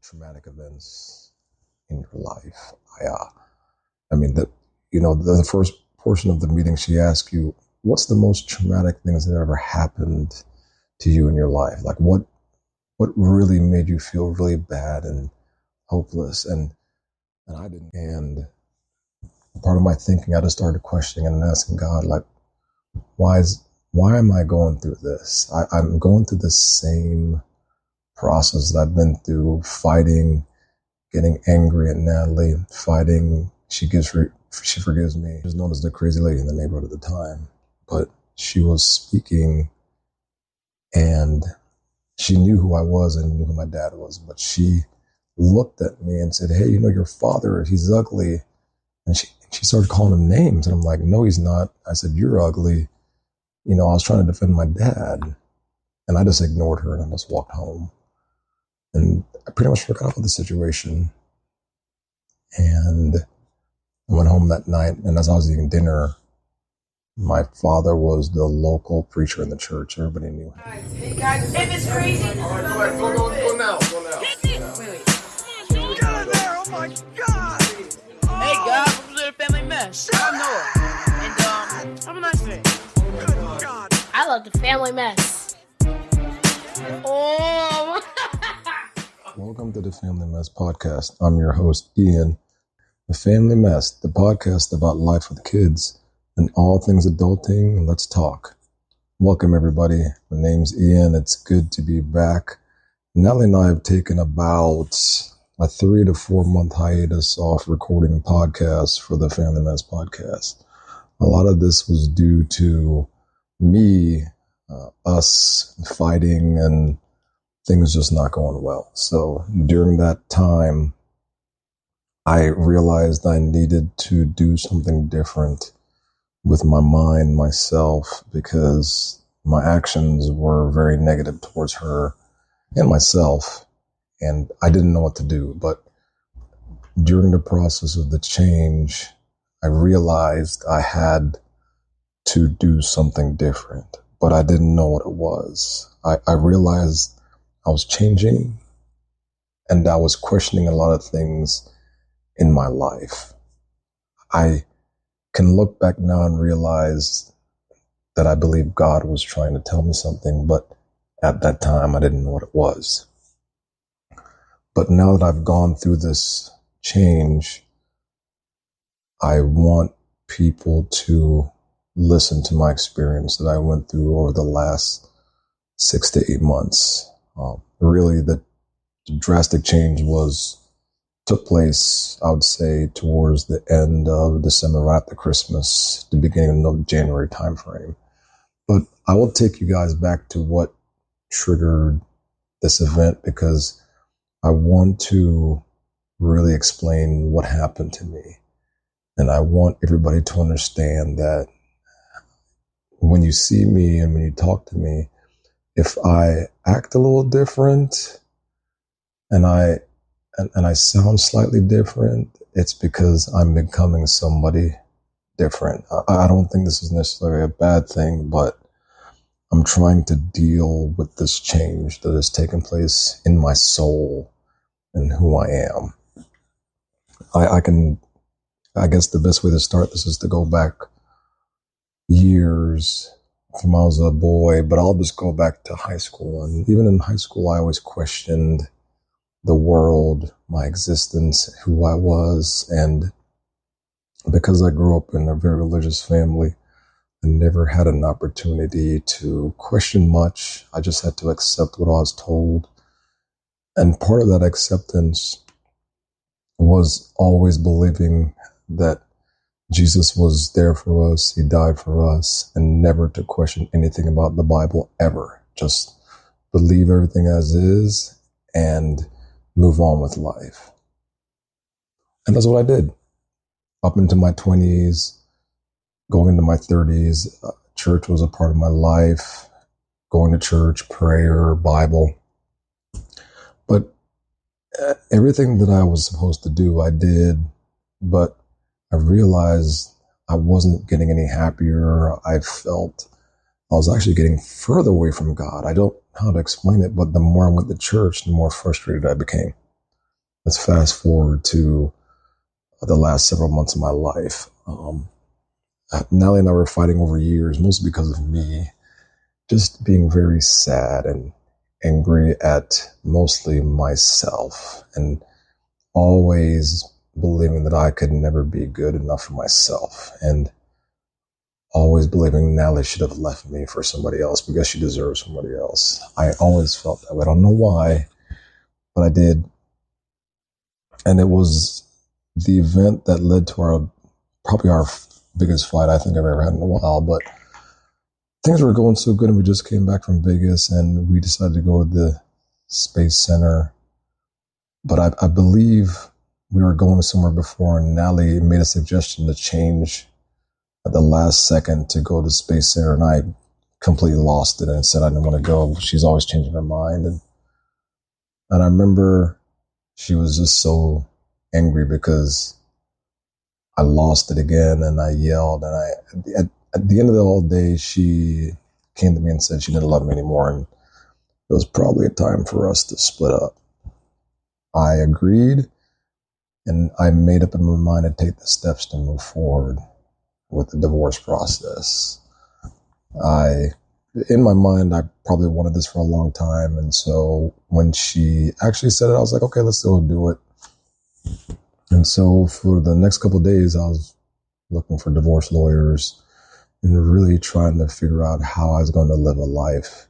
traumatic events in your life. The first portion of the meeting, she asked you, what's the most traumatic things that ever happened to you in your life? Like what really made you feel really bad and hopeless? And I didn't. And part of my thinking, I just started questioning and asking God, like, why am I going through this? I'm going through the same process that I've been through, fighting, getting angry at Natalie, fighting. She forgives me. She was known as the crazy lady in the neighborhood at the time, but she was speaking and she knew who I was and knew who my dad was, but she looked at me and said, hey, your father, he's ugly. And she started calling him names. And I'm like, no, he's not. I said, you're ugly. I was trying to defend my dad. And I just ignored her and I just walked home. And I pretty much forgot about the situation. And I went home that night. And as I was eating dinner, my father was the local preacher in the church. Everybody knew him. Hey guys, if it's crazy. All right, go now. Wait. Get in there! Oh my God! Hey guys, welcome to the Family Mess. I'm Noah, and have a nice day. Good God! I love the Family Mess. Oh. Welcome to the Family Mess Podcast. I'm your host, Ian. The Family Mess, the podcast about life with kids and all things adulting. Let's talk. Welcome, everybody. My name's Ian. It's good to be back. Natalie and I have taken about a 3 to 4 month hiatus off recording podcasts for the Family Mess Podcast. A lot of this was due to me, us fighting and things just not going well. So during that time, I realized I needed to do something different with my mind, myself, because my actions were very negative towards her and myself, and I didn't know what to do. But during the process of the change, I realized I had to do something different, but I didn't know what it was. I realized I was changing and I was questioning a lot of things in my life. I can look back now and realize that I believe God was trying to tell me something, but at that time I didn't know what it was. But now that I've gone through this change, I want people to listen to my experience that I went through over the last 6 to 8 months. Really, the drastic change took place, I would say, towards the end of December, right after Christmas, the beginning of January timeframe. But I will take you guys back to what triggered this event, because I want to really explain what happened to me. And I want everybody to understand that when you see me and when you talk to me, if I act a little different and I sound slightly different, it's because I'm becoming somebody different. I don't think this is necessarily a bad thing, but I'm trying to deal with this change that has taken place in my soul and who I am. I guess the best way to start this is to go back years from I was a boy, but I'll just go back to high school. And even in high school, I always questioned the world, my existence, who I was. And because I grew up in a very religious family, I never had an opportunity to question much. I just had to accept what I was told. And part of that acceptance was always believing that Jesus was there for us, he died for us, and never to question anything about the Bible ever. Just believe everything as is and move on with life. And that's what I did. Up into my 20s, going into my 30s, church was a part of my life, going to church, prayer, Bible. But everything that I was supposed to do, I did, but I realized I wasn't getting any happier. I felt I was actually getting further away from God. I don't know how to explain it, but the more I went to church, the more frustrated I became. let's fast forward to the last several months of my life. Nellie and I were fighting over years, mostly because of me just being very sad and angry at mostly myself, and always believing that I could never be good enough for myself, and always believing Nellie should have left me for somebody else because she deserves somebody else. I always felt that way. I don't know why, but I did. And it was the event that led to probably our biggest fight I think I've ever had in a while. But things were going so good, and we just came back from Vegas, and we decided to go to the Space Center. But I believe we were going somewhere before, and Nellie made a suggestion to change at the last second to go to Space Center, and I completely lost it and said I didn't want to go. She's always changing her mind. And I remember she was just so angry because I lost it again, and I yelled, and at the end of the whole day, she came to me and said she didn't love me anymore, and it was probably a time for us to split up. I agreed, and I made up in my mind to take the steps to move forward with the divorce process. In my mind, I probably wanted this for a long time, and so when she actually said it, I was like, okay, let's go do it. And so for the next couple of days, I was looking for divorce lawyers and really trying to figure out how I was going to live a life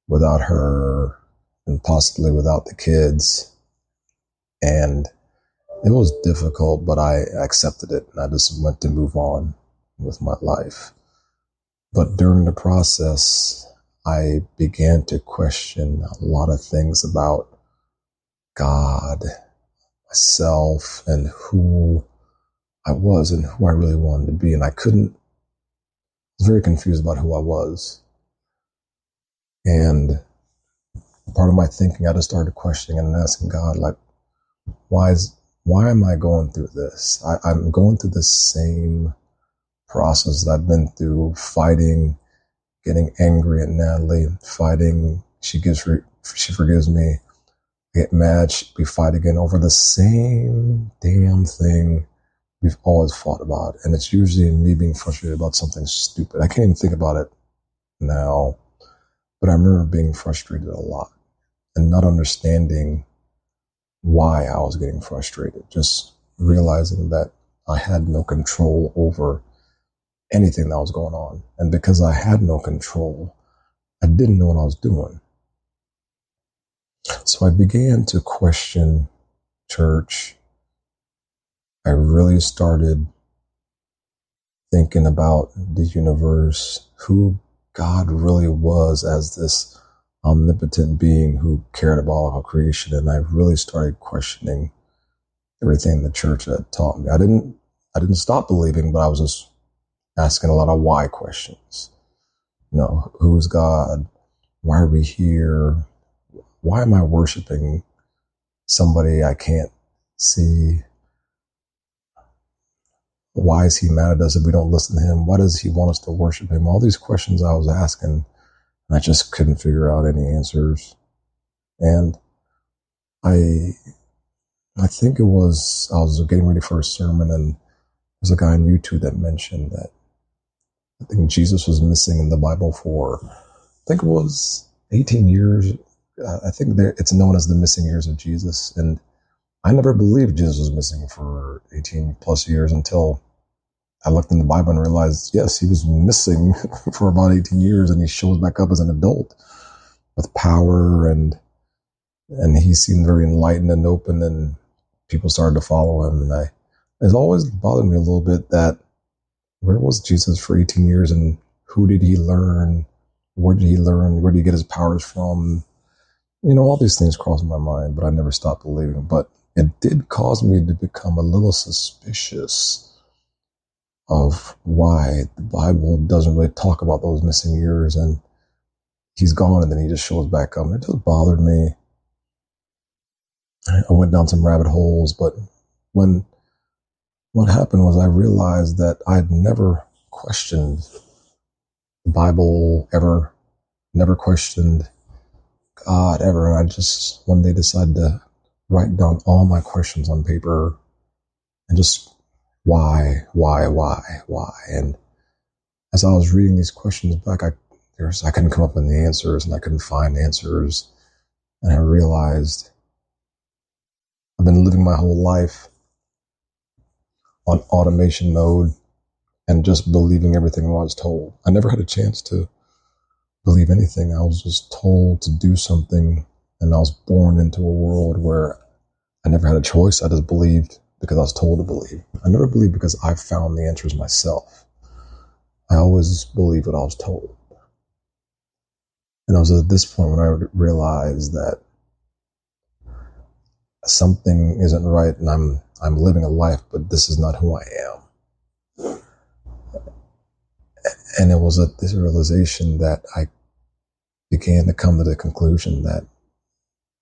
without her and possibly without the kids. And it was difficult, but I accepted it, and I just went to move on with my life. But during the process, I began to question a lot of things about God, myself, and who I was and who I really wanted to be. And I was very confused about who I was. And part of my thinking, I just started questioning and asking God, like, why am I going through this? I'm going through the same process that I've been through, fighting, getting angry at Natalie, fighting, she forgives me, I get mad, we fight again over the same damn thing we've always fought about. And it's usually me being frustrated about something stupid. I can't even think about it now, but I remember being frustrated a lot and not understanding why I was getting frustrated, just realizing that I had no control over anything that was going on. And because I had no control, I didn't know what I was doing. So I began to question church. I really started thinking about the universe, who God really was as this omnipotent being who cared about all creation. And I really started questioning everything the church had taught me. I didn't stop believing, but I was just asking a lot of why questions. Who's God? Why are we here? Why am I worshiping somebody I can't see? Why is he mad at us if we don't listen to him? Why does he want us to worship him? All these questions I was asking, and I just couldn't figure out any answers. And I think I was getting ready for a sermon, and there's a guy on YouTube that mentioned that I think Jesus was missing in the Bible for, I think it was 18 years. I think it's known as the missing years of Jesus. And I never believed Jesus was missing for 18 plus years until I looked in the Bible and realized, yes, he was missing for about 18 years, and he shows back up as an adult with power, and he seemed very enlightened and open, and people started to follow him. And it's always bothered me a little bit that where was Jesus for 18 years, and who did he learn? Where did he learn? Where did he get his powers from? All these things crossed my mind, but I never stopped believing. But it did cause me to become a little suspicious of why the Bible doesn't really talk about those missing years, and he's gone and then he just shows back up. It just bothered me. I went down some rabbit holes, but what happened was I realized that I'd never questioned the Bible ever, never questioned God ever. And I just one day decided to write down all my questions on paper and just why. And as I was reading these questions back, I couldn't come up with the answers, and I couldn't find answers. And I realized I've been living my whole life on automation mode and just believing everything I was told. I never had a chance to believe anything. I was just told to do something, and I was born into a world where I never had a choice. I just believed because I was told to believe. I never believed because I found the answers myself. I always believed what I was told. And it was at this point when I realized that something isn't right, and I'm living a life, but this is not who I am. And it was at this realization that I began to come to the conclusion that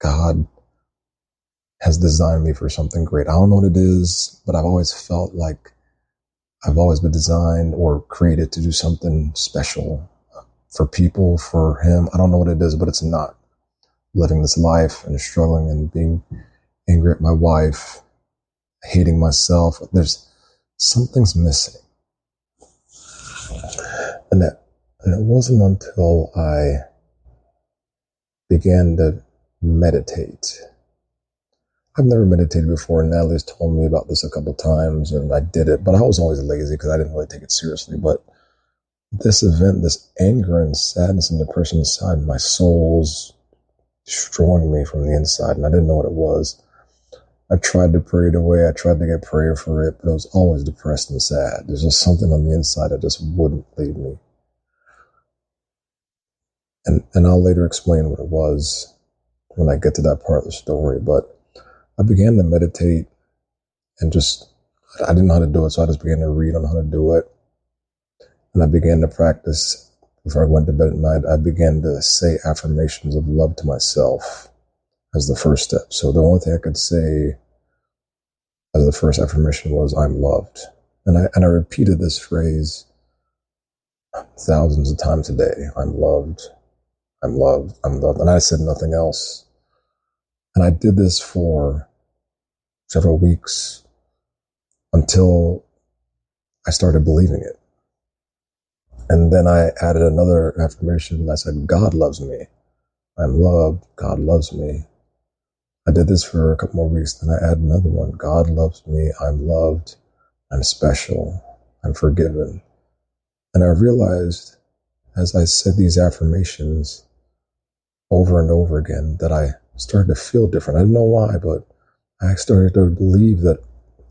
God has designed me for something great. I don't know what it is, but I've always felt like I've always been designed or created to do something special for people, for Him. I don't know what it is, but it's not living this life and struggling and being angry at my wife, hating myself. There's something's missing. And it wasn't until I began to meditate. I've never meditated before, and Natalie's told me about this a couple times, and I did it, but I was always lazy because I didn't really take it seriously. But this event, this anger and sadness and depression inside, my soul's destroying me from the inside, and I didn't know what it was. I tried to pray it away. I tried to get prayer for it, but I was always depressed and sad. There's just something on the inside that just wouldn't leave me. And I'll later explain what it was when I get to that part of the story. But I began to meditate and I didn't know how to do it, so I just began to read on how to do it. And I began to practice before I went to bed at night. I began to say affirmations of love to myself as the first step. So the only thing I could say as the first affirmation was, I'm loved. And I repeated this phrase thousands of times a day. I'm loved. I'm loved. I'm loved. And I said nothing else. And I did this for several weeks until I started believing it. And then I added another affirmation, and I said, God loves me. I'm loved. God loves me. I did this for a couple more weeks. Then I added another one. God loves me. I'm loved. I'm special. I'm forgiven. And I realized as I said these affirmations over and over again that I started to feel different. I didn't know why, but I started to believe that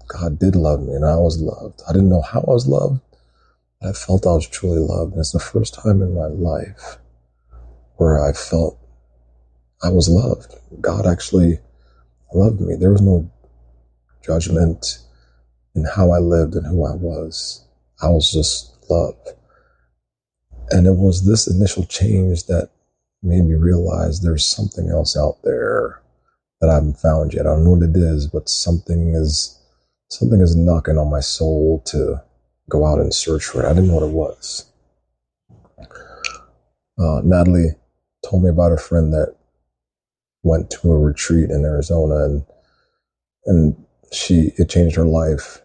God did love me and I was loved. I didn't know how I was loved. I felt I was truly loved. And it's the first time in my life where I felt I was loved. God actually loved me. There was no judgment in how I lived and who I was. I was just loved. And it was this initial change that made me realize there's something else out there that I haven't found yet. I don't know what it is, but something is knocking on my soul to go out and search for it. I didn't know what it was. Natalie told me about a friend that went to a retreat in Arizona, and it changed her life.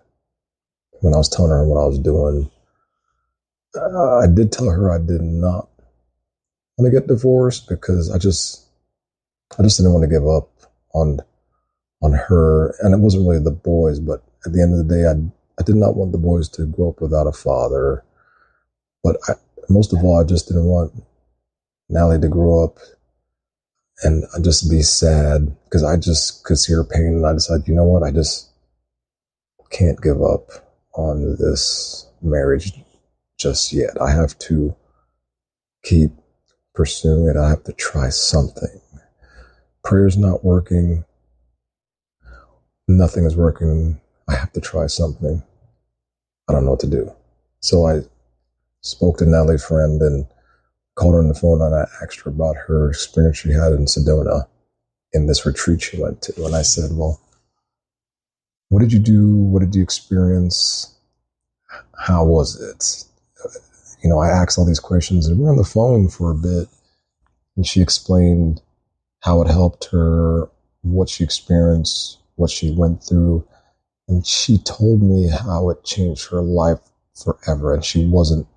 When I was telling her what I was doing, I did tell her I did not want to get divorced because I just didn't want to give up on her. And it wasn't really the boys, but at the end of the day, I did not want the boys to grow up without a father. But most of all, I just didn't want Natalie to grow up and just be sad because I just could see her pain. And I decided, you know what? I just can't give up on this marriage just yet. I have to keep pursuing it. I have to try something. Prayer's not working. Nothing is working. I have to try something. I don't know what to do. So I spoke to Natalie's friend and called her on the phone, and I asked her about her experience she had in Sedona in this retreat she went to. And I said, well, what did you do? What did you experience? How was it? I asked all these questions, and we were on the phone for a bit, and she explained how it helped her what she experienced, what she went through. And she told me how it changed her life forever. And she wasn't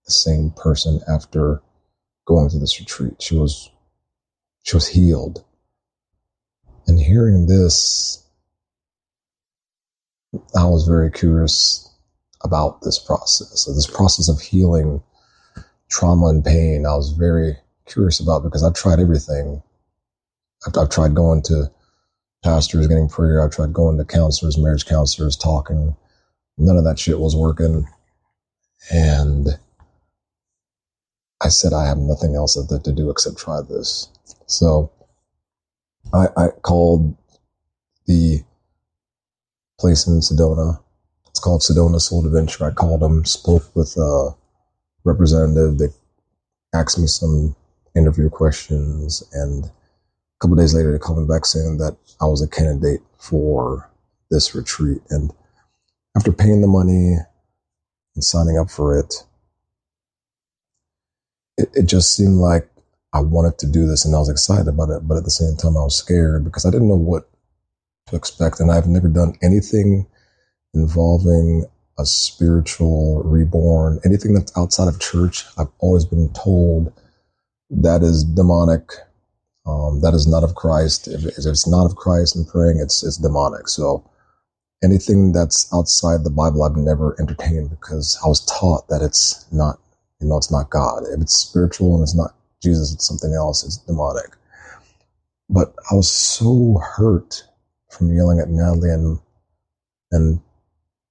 the same person after going to this retreat. She was healed. And hearing this, I was very curious about this process. So this process of healing trauma and pain, I was very curious about, because I've tried everything. I've tried going to pastors, getting prayer. I've tried going to counselors, marriage counselors, talking. None of that shit was working. And I said, I have nothing else to do except try this. So I called the place in Sedona. It's called Sedona Soul Adventure. I called them, spoke with a representative. They asked me some interview questions, and a couple of days later, they called me back saying that I was a candidate for this retreat. And after paying the money and signing up for it, it just seemed like I wanted to do this, and I was excited about it. But at the same time, I was scared because I didn't know what to expect. And I've never done anything involving a spiritual reborn, anything that's outside of church. I've always been told that is demonic. That is not of Christ. If it's not of Christ and praying, it's demonic. So anything that's outside the Bible, I've never entertained, because I was taught that it's not, it's not God. If it's spiritual and it's not Jesus, it's something else. It's demonic. But I was so hurt from yelling at Natalie and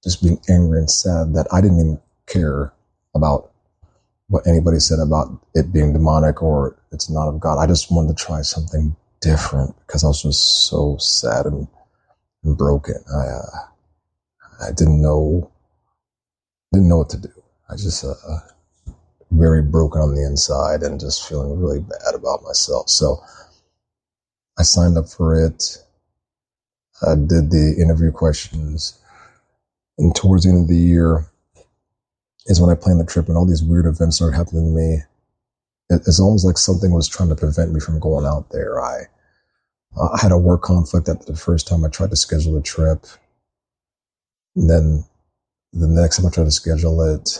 just being angry and sad that I didn't even care about what anybody said about it being demonic or it's not of God. I just wanted to try something different because I was just so sad and broken. I didn't know what to do. I just very broken on the inside and just feeling really bad about myself. So I signed up for it. I did the interview questions, and towards the end of the year is when I planned the trip, and all these weird events started happening to me. It's almost like something was trying to prevent me from going out there. I had a work conflict at the first time I tried to schedule a trip. And then the next time I tried to schedule it,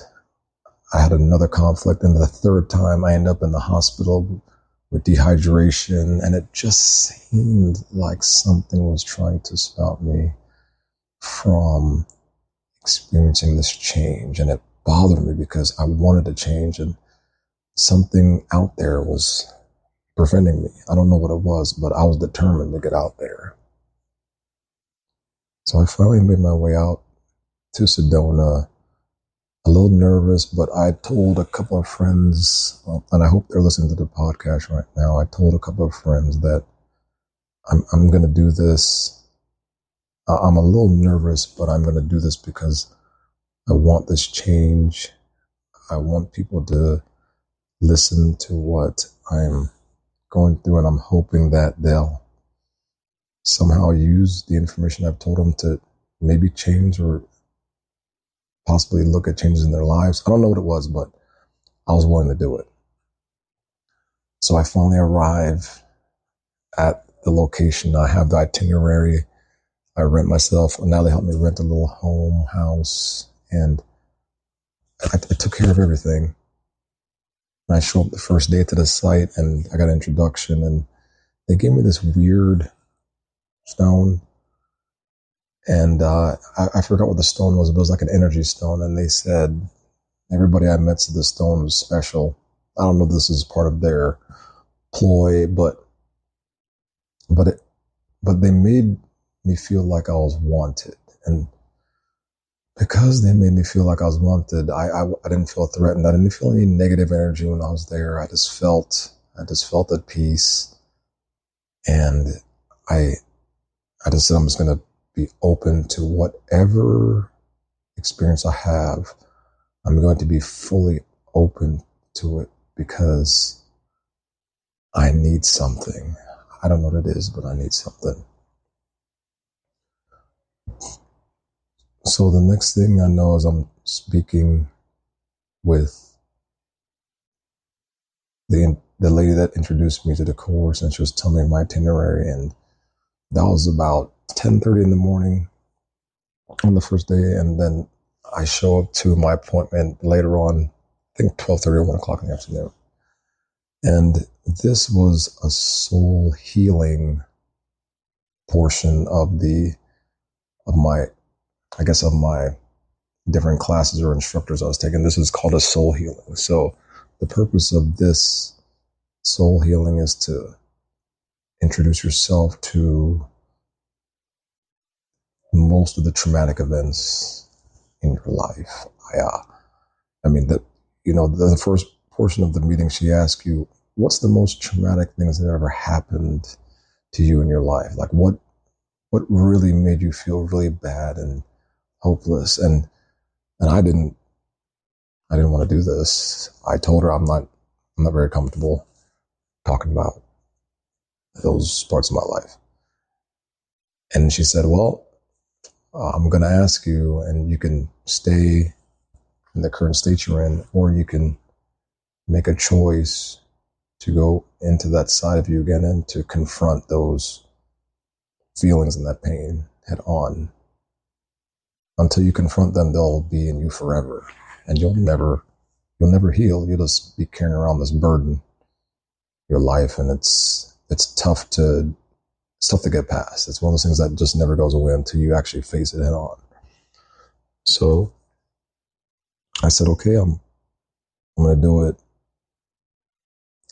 I had another conflict. And the third time I ended up in the hospital with dehydration. And it just seemed like something was trying to stop me from experiencing this change. And it bothered me because I wanted to change, and something out there was preventing me. I don't know what it was, but I was determined to get out there. So I finally made my way out to Sedona, a little nervous, but I told a couple of friends, and I hope they're listening to the podcast right now. I told a couple of friends that I'm going to do this. I'm a little nervous, but I'm going to do this because I want this change. I want people to listen to what I'm going through, and I'm hoping that they'll somehow use the information I've told them to maybe change or possibly look at changes in their lives. I don't know what it was, but I was willing to do it. So I finally arrive at the location. I have the itinerary. I rent myself. Now they helped me rent a little house, and I took care of everything. And I show up the first day to the site, and I got an introduction, and they gave me this weird stone. And I forgot what the stone was, but it was like an energy stone. And they said, everybody I met said the stone was special. I don't know if this is part of their ploy, but they made me feel like I was wanted. And because they made me feel like I was wanted, I didn't feel threatened. I didn't feel any negative energy when I was there. I just felt at peace. And I just said, I'm just going to be open to whatever experience I have. I'm going to be fully open to it because I need something. I don't know what it is, but I need something. So the next thing I know is I'm speaking with the lady that introduced me to the course, and she was telling me my itinerary, and That was about 10:30 in the morning on the first day, and then I show up to my appointment later on, I think 12:30 or 1 o'clock in the afternoon. And this was a soul healing portion of my different classes or instructors I was taking. This is called a soul healing. So the purpose of this soul healing is to introduce yourself to most of the traumatic events in your life. The first portion of the meeting, she asked you, what's the most traumatic things that ever happened to you in your life? Like what really made you feel really bad and hopeless? And I didn't want to do this. I told her I'm not very comfortable talking about those parts of my life. And she said, well, I'm going to ask you, and you can stay in the current state you're in, or you can make a choice to go into that side of you again and to confront those feelings and that pain head on. Until you confront them, they'll be in you forever, and you'll never heal. You'll just be carrying around this burden your life, and it's tough to get past. It's one of those things that just never goes away until you actually face it head on. So I said, okay, I'm going to do it.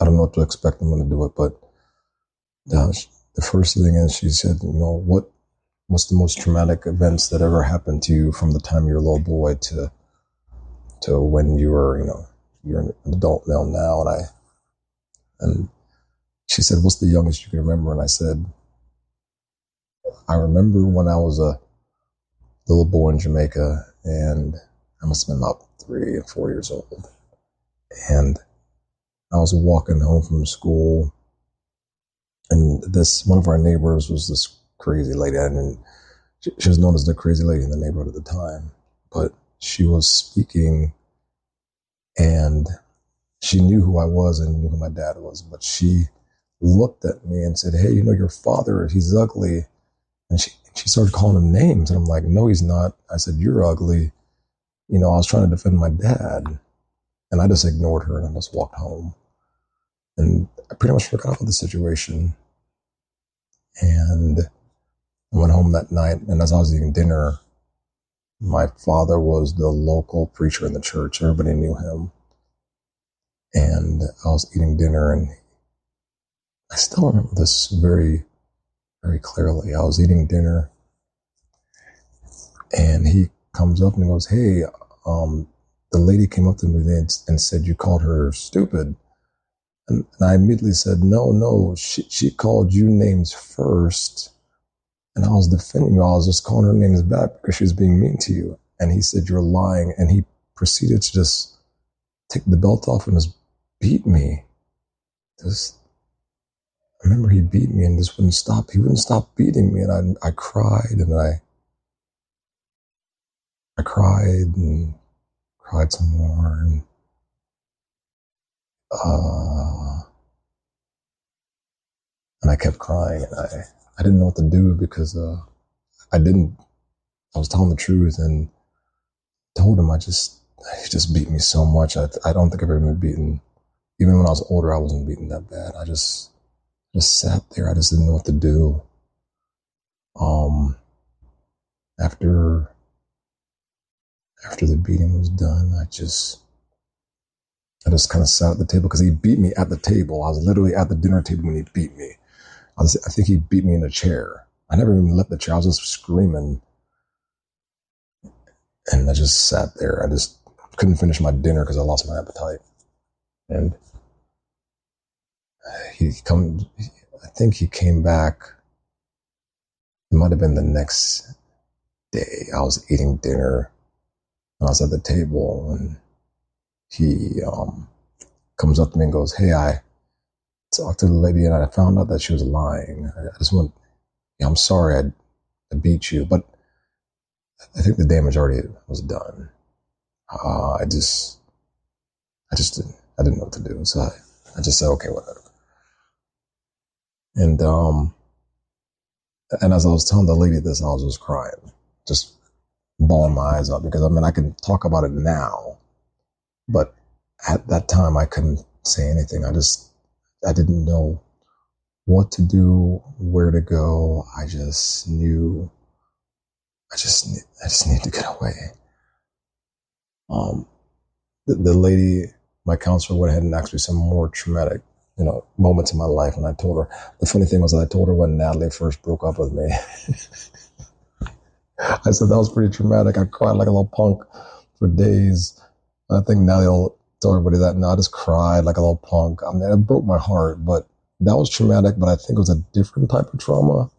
I don't know what to expect. I'm going to do it. But the first thing is, she said, what's the most traumatic events that ever happened to you from the time you're a little boy to when you were, you're an adult male now. And she said, what's the youngest you can remember? And I said, I remember when I was a little boy in Jamaica, and I must have been about 3 or 4 years old. And I was walking home from school, and one of our neighbors was this crazy lady. And she was known as the crazy lady in the neighborhood at the time, but she was speaking, and she knew who I was and knew who my dad was, but she looked at me and said, hey, your father, he's ugly. And she started calling him names, and I'm like, no, he's not. I said, you're ugly. I was trying to defend my dad, and I just ignored her and I just walked home. And I pretty much forgot about the situation. And I went home that night, and as I was eating dinner, my father was the local preacher in the church. Everybody knew him. And I was eating dinner, and I still remember this very, very clearly. I was eating dinner, and he comes up and he goes, hey, the lady came up to me and said you called her stupid. And I immediately said, no, she called you names first, and I was defending you. I was just calling her names back because she was being mean to you. And he said, you're lying. And he proceeded to just take the belt off and just beat me. I remember he beat me and just wouldn't stop. He wouldn't stop beating me. And I cried, and I cried and cried some more. And I kept crying, and I didn't know what to do because I was telling the truth and told him he just beat me so much. I don't think I've ever been beaten. Even when I was older, I wasn't beaten that bad. I just sat there. I just didn't know what to do. After the beating was done, I just kind of sat at the table because he beat me at the table. I was literally at the dinner table when he beat me. I think he beat me in a chair. I never even left the chair. I was just screaming. And I just sat there. I just couldn't finish my dinner because I lost my appetite. And I think he came back. It might have been the next day. I was eating dinner, and I was at the table, and he comes up to me and goes, hey, I talked to the lady, and I found out that she was lying. I'm sorry I beat you, but I think the damage already was done. I didn't know what to do. So I just said, okay, whatever. And And as I was telling the lady this, I was just crying, just bawling my eyes out, because I mean, I can talk about it now, but at that time I couldn't say anything. I didn't know what to do, where to go. I just knew I just need to get away. The lady, my counselor, went ahead and asked me some more traumatic, moments in my life. And I told her, the funny thing was that I told her when Natalie first broke up with me. I said, that was pretty traumatic. I cried like a little punk for days. I think Natalie will tell everybody that. No, I just cried like a little punk. I mean, it broke my heart, but that was traumatic, but I think it was a different type of trauma.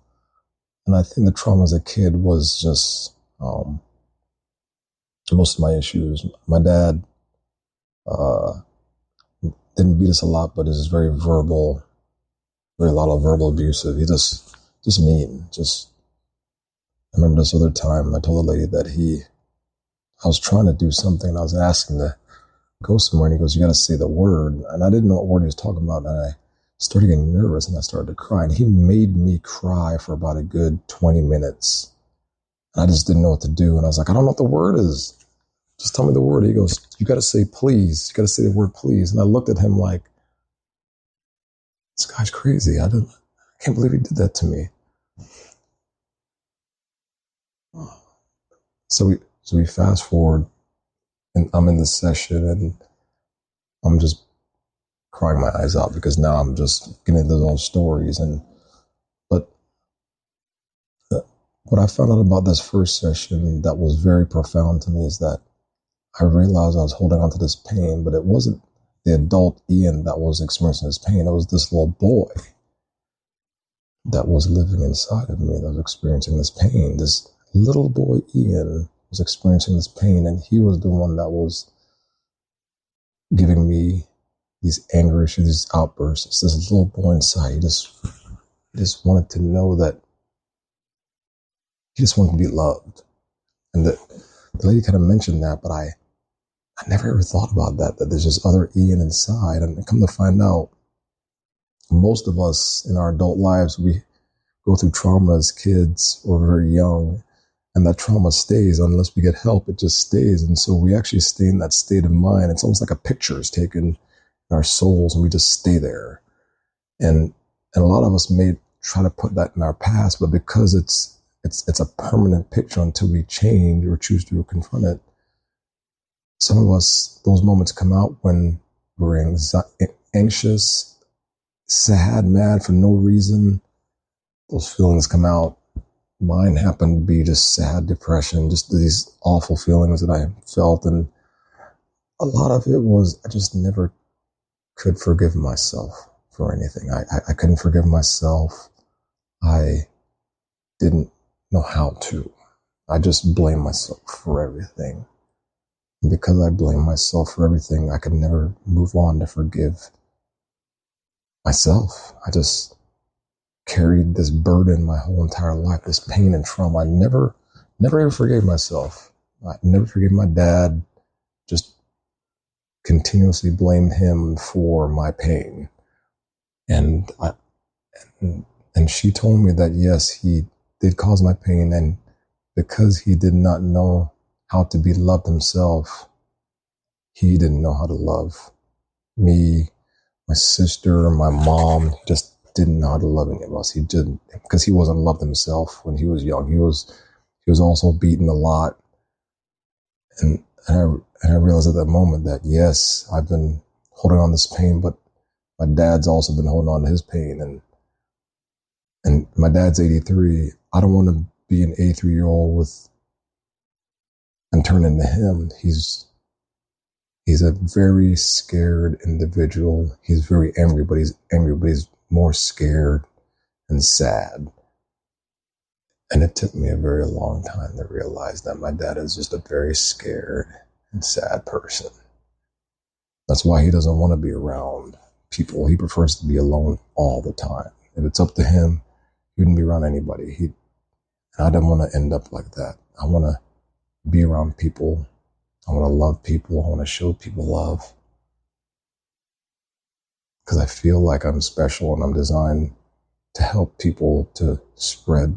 And I think the trauma as a kid was just, most of my issues. My dad, didn't beat us a lot, but is very verbal, very a lot of verbal abusive. He just mean. I remember this other time I told a lady that I was trying to do something and I was asking to go somewhere, and he goes, you got to say the word. And I didn't know what word he was talking about. And I started getting nervous and I started to cry, and he made me cry for about a good 20 minutes. And I just didn't know what to do. And I was like, I don't know what the word is. Just tell me the word. He goes, you got to say please. You got to say the word please. And I looked at him like, this guy's crazy. I can't believe he did that to me. So we fast forward, and I'm in this session, and I'm just crying my eyes out, because now I'm just getting into those stories. But what I found out about this first session that was very profound to me is that I realized I was holding on to this pain, but it wasn't the adult Ian that was experiencing this pain. It was this little boy that was living inside of me that was experiencing this pain. This little boy Ian was experiencing this pain, and he was the one that was giving me these anger issues, these outbursts. It's this little boy inside. He just wanted to know that he just wanted to be loved. And the lady kind of mentioned that, but I never ever thought about that there's this other Ian inside. And come to find out, most of us in our adult lives, we go through trauma as kids or very young, and that trauma stays unless we get help. It just stays. And so we actually stay in that state of mind. It's almost like a picture is taken in our souls, and we just stay there. And a lot of us may try to put that in our past, but because it's a permanent picture until we change or choose to confront it. Some of us, those moments come out when we're anxious, sad, mad for no reason. Those feelings come out. Mine happened to be just sad, depression, just these awful feelings that I felt. And a lot of it was, I just never could forgive myself for anything. I couldn't forgive myself. I didn't know how to. I just blamed myself for everything. And because I blamed myself for everything, I could never move on to forgive myself. I just carried this burden my whole entire life, this pain and trauma. I never ever forgave myself. I never forgave my dad. Just continuously blamed him for my pain. And she told me that yes, he did cause my pain, and because he did not know how to be loved himself, he didn't know how to love me, my sister, my mom. He just didn't know how to love any of us. He didn't, because he wasn't loved himself when he was young. He was also beaten a lot. And I realized at that moment that yes, I've been holding on to this pain, but my dad's also been holding on to his pain. And my dad's 83. I don't want to be an 83-year-old and turn into him. He's a very scared individual. He's very angry, but he's more scared and sad. And it took me a very long time to realize that my dad is just a very scared and sad person. That's why he doesn't want to be around people. He prefers to be alone all the time. If it's up to him, he wouldn't be around anybody. I don't want to end up like that. I want to be around people. I want to love people. I want to show people love. Because I feel like I'm special and I'm designed to help people to spread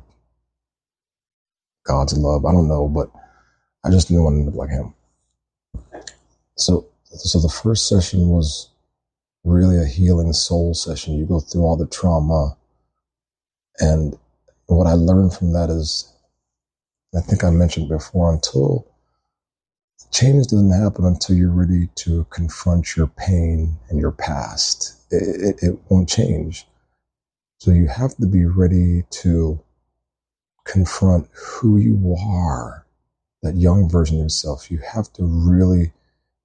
God's love. I don't know, but I just didn't want to end up like him. So the first session was really a healing soul session. You go through all the trauma, and what I learned from that is, I think I mentioned before, until change doesn't happen until you're ready to confront your pain and your past. It won't change. So you have to be ready to confront who you are, that young version of yourself. You have to really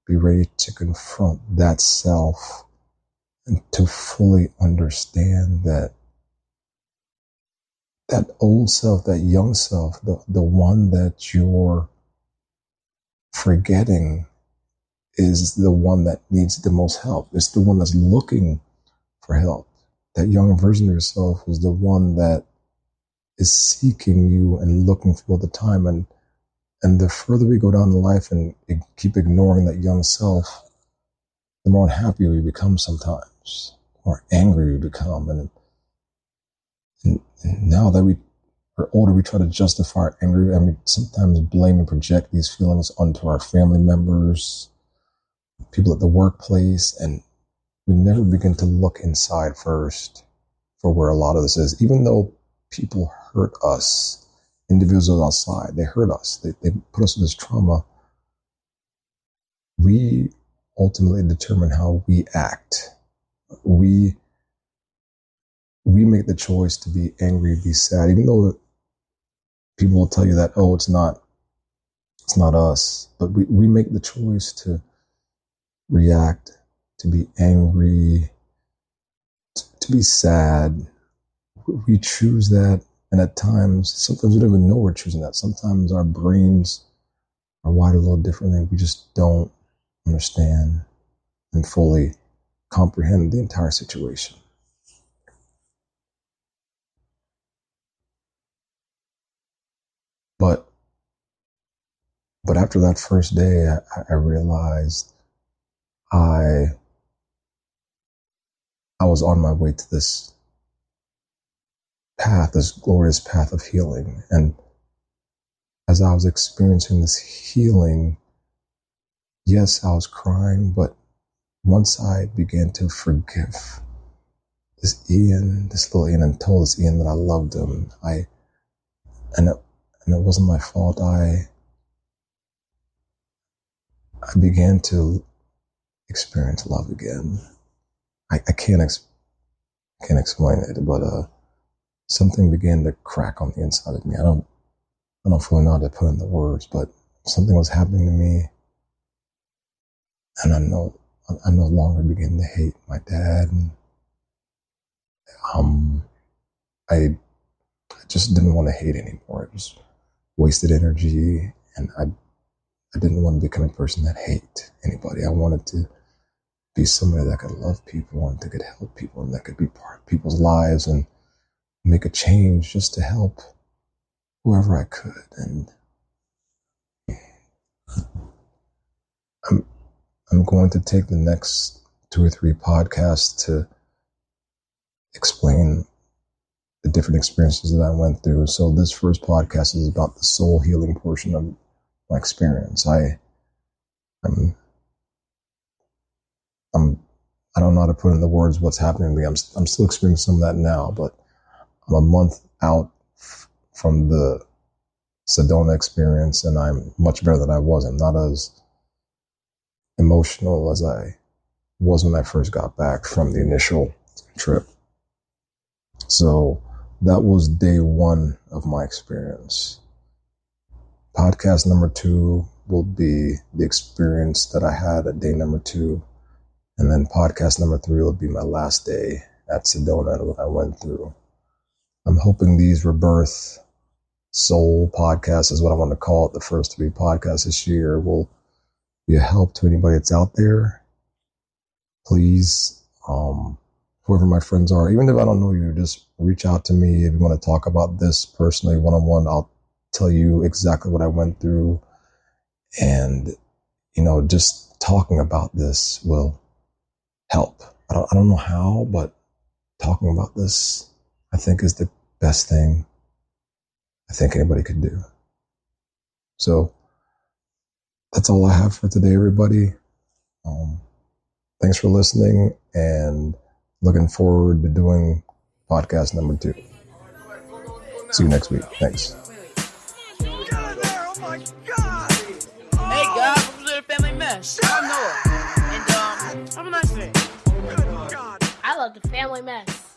be ready to confront that self and to fully understand that old self, that young self, the one that you're forgetting is the one that needs the most help. It's the one that's looking for help. That young version of yourself is the one that is seeking you and looking for you all the time. And the further we go down in life and keep ignoring that young self, the more unhappy we become sometimes, the more angry we become. And now that we are older, we try to justify our anger. I mean, sometimes blame and project these feelings onto our family members, people at the workplace, and we never begin to look inside first for where a lot of this is. Even though people hurt us, individuals outside, they hurt us, they put us in this trauma, we ultimately determine how we act. We make the choice to be angry, be sad, even though people will tell you that, oh, it's not us, but we make the choice to react, to be angry, to be sad. We choose that, and at times, sometimes we don't even know we're choosing that. Sometimes our brains are wired a little differently. We just don't understand and fully comprehend the entire situation. But after that first day, I realized I was on my way to this path, this glorious path of healing. And as I was experiencing this healing, yes, I was crying, but once I began to forgive this little Ian, and told this Ian that I loved him, and it wasn't my fault, I began to experience love again. I can't explain it, but something began to crack on the inside of me. I don't fully know how to put in the words, but something was happening to me, and I no longer began to hate my dad. And I just didn't want to hate anymore. It was wasted energy, and I didn't want to become a person that hate anybody. I wanted to be somebody that could love people and that could help people and that could be part of people's lives and make a change just to help whoever I could. And I'm going to take the next 2 or 3 podcasts to explain the different experiences that I went through. So this first podcast is about the soul healing portion of my experience. I don't know how to put in the words what's happening to me. I'm still experiencing some of that now, but I'm a month out from the Sedona experience, and I'm much better than I was. I'm not as emotional as I was when I first got back from the initial trip. So that was day 1 of my experience. Podcast number 2 will be the experience that I had at day number 2. And then podcast number 3 will be my last day at Sedona and what I went through. I'm hoping these rebirth soul podcasts is what I want to call it. The first 3 podcasts this year will be a help to anybody that's out there. Please, whoever my friends are, even if I don't know you, just reach out to me if you want to talk about this personally, one-on-one. I'll tell you exactly what I went through. And, just talking about this will help. I don't know how, but talking about this, I think, is the best thing I think anybody could do. So that's all I have for today, everybody. Thanks for listening, and looking forward to doing podcast number 2. See you next week. Thanks. Get in there! Oh my God! Hey guys, welcome to the Family Mess. I'm Noah. And have a nice day. Good God! I love the family mess.